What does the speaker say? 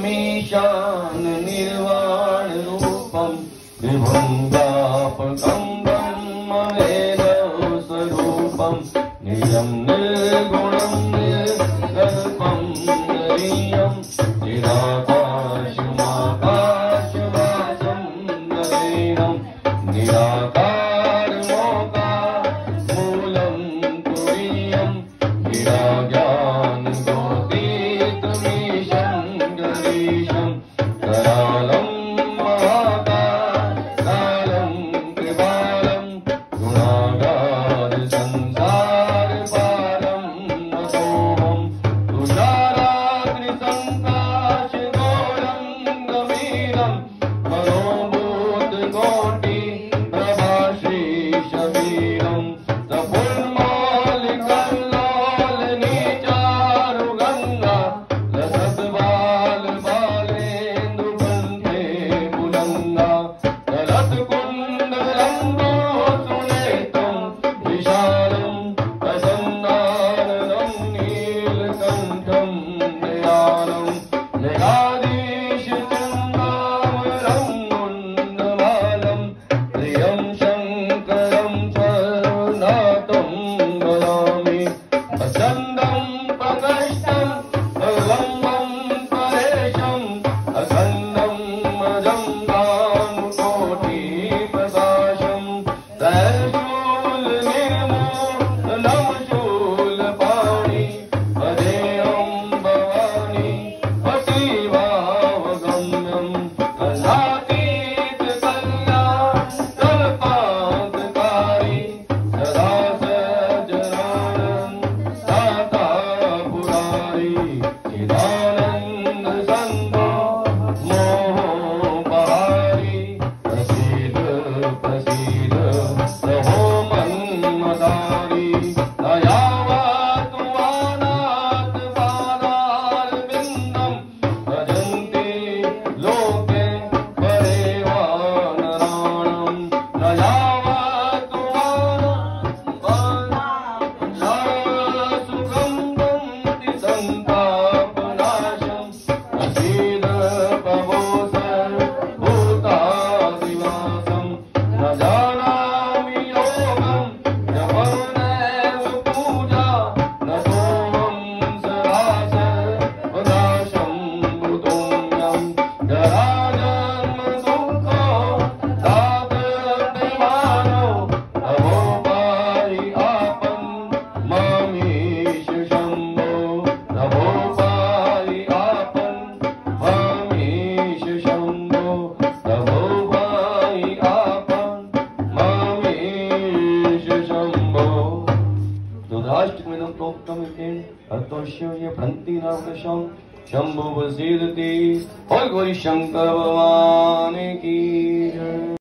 मीशान निर्वाण रूपम विभुं व्यापकं ब्रह्मवेद स्वरूपम निजं निर्गुणं निर्गल्पं निरीयं निराकाशमाकाशवासं नरेणं निराकारमोकामूलं तुरीयं निराज्ञान करालं महाकालं कृपालं गुणागार संसार पारं नतोऽहं तुषाराग्निसङ्काश गौरङ्गवीरं मनोभूतकोटि प्रभाश्रीशवीरं सफुल्मालिकल्लोलनीचारुगङ्गा लसद्बाल शंभु वसीदति और गौरी शंकर भगवान की जय।